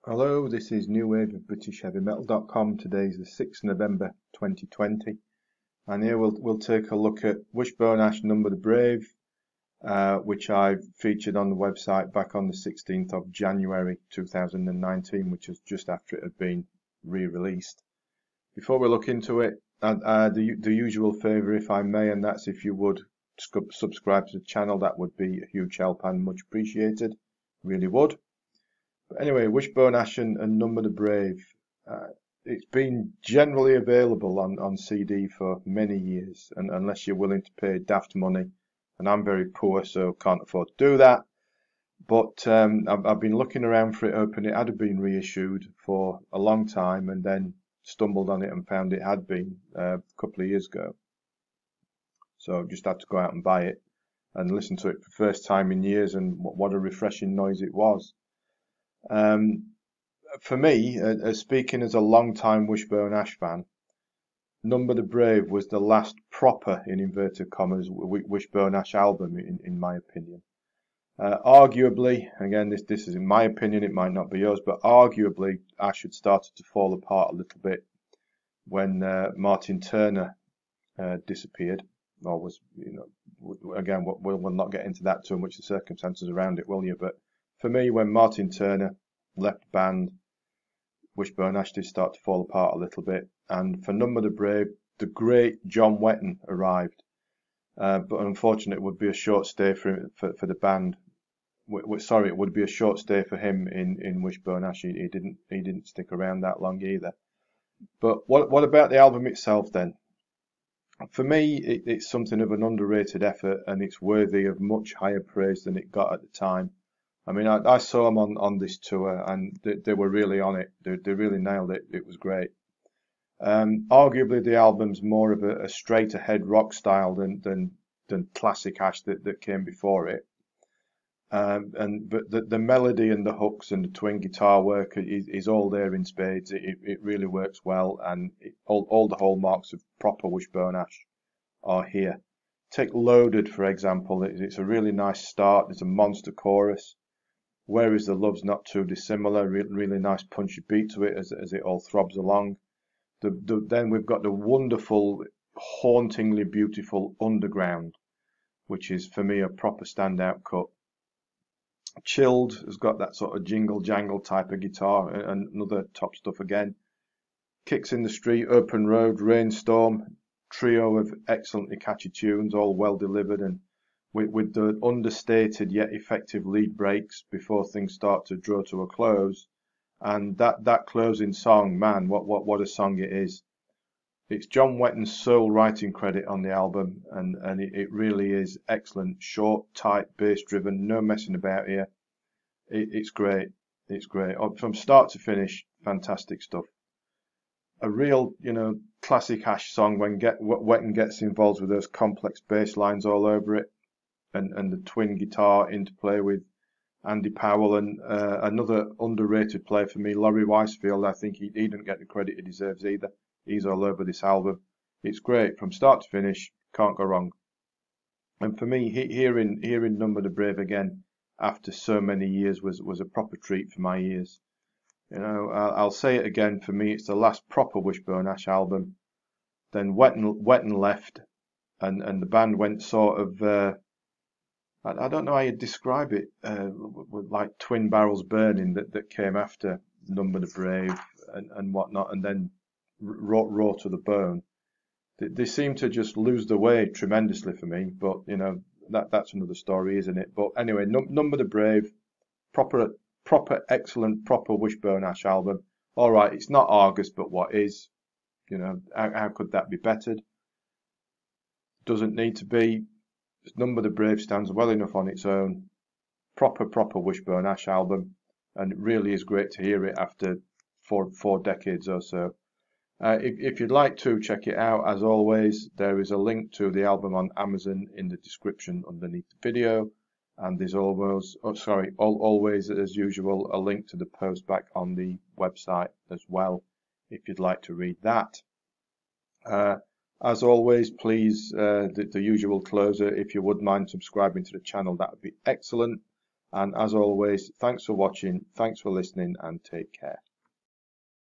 Hello, this is New Wave of British Heavy Metal.com. Today is the 6th of November 2020, and here we'll take a look at Wishbone Ash Number the Brave, which I featured on the website back on the 16th of January 2019, which was just after it had been re-released. Before we look into it, the usual favour, if I may, and that's if you would subscribe to the channel. That would be a huge help and much appreciated, really would. But anyway, Wishbone Ash and Number the Brave. It's been generally available on CD for many years, and unless you're willing to pay daft money, and I'm very poor, so can't afford to do that. But I've been looking around for it, hoping it had been reissued for a long time, and then stumbled on it and found it had been a couple of years ago. So I've just had to go out and buy it and listen to it for the first time in years, and what a refreshing noise it was. For me, speaking as a long-time Wishbone Ash fan, Number the Brave was the last proper, in inverted commas, Wishbone Ash album, in my opinion. Arguably, again, this is in my opinion, it might not be yours, but arguably Ash had started to fall apart a little bit when Martin Turner disappeared, or was, again, we'll not get into that too much, the circumstances around it, will you? But for me, when Martin Turner left the band, Wishbone Ash did start to fall apart a little bit. And for Number the Brave, the great John Wetton arrived. But unfortunately, it would be a short stay for the band. Sorry, it would be a short stay for him in Wishbone Ash. He didn't stick around that long either. But what about the album itself then? For me, it's something of an underrated effort, and it's worthy of much higher praise than it got at the time. I mean, I saw them on this tour, and they were really on it. They really nailed it. It was great. Arguably, the album's more of a straight ahead rock style than classic Ash that came before it. But the melody and the hooks and the twin guitar work is all there in spades. It really works well, and all the hallmarks of proper Wishbone Ash are here. Take Loaded, for example. It's a really nice start. There's a monster chorus. Where Is the Love's not too dissimilar. Really nice punchy beat to it as it all throbs along. Then we've got the wonderful, hauntingly beautiful Underground, which is for me a proper standout cut. Chilled has got that sort of jingle jangle type of guitar, and another top stuff again. Kicks in the Street, Open Road, Rainstorm, trio of excellently catchy tunes, all well delivered, and with the understated yet effective lead breaks before things start to draw to a close. And that closing song, man, what a song it is. It's John Wetton's sole writing credit on the album, and it really is excellent. Short, tight, bass driven, no messing about here. It's great. It's great. From start to finish, fantastic stuff. A real, classic Ash song when Wetton gets involved with those complex bass lines all over it, and the twin guitar interplay with Andy Powell, and another underrated player for me, Laurie Weisfield. I think he didn't get the credit he deserves either. He's all over this album. It's great from start to finish. Can't go wrong. And for me, hearing Number the Brave again after so many years was a proper treat for my ears. I'll say it again. For me, it's the last proper Wishbone Ash album. Then Wetton left, and the band went sort of. I don't know how you describe it, with like twin barrels burning that came after Number the Brave and whatnot, and then raw to the bone. They seem to just lose their way tremendously for me, but that's another story, isn't it? But anyway, Number the Brave, proper excellent proper Wishbone Ash album. All right, it's not Argus, but what is? How could that be bettered? Doesn't need to be. Number the Brave stands well enough on its own. Proper Wishbone Ash album, and it really is great to hear it after four decades or so. If you'd like to check it out, as always, there is a link to the album on Amazon in the description underneath the video, and there's always as usual a link to the post back on the website as well, if you'd like to read that. As always, please, the usual closer, if you would mind subscribing to the channel, that would be excellent. And as always, thanks for watching, thanks for listening, and take care.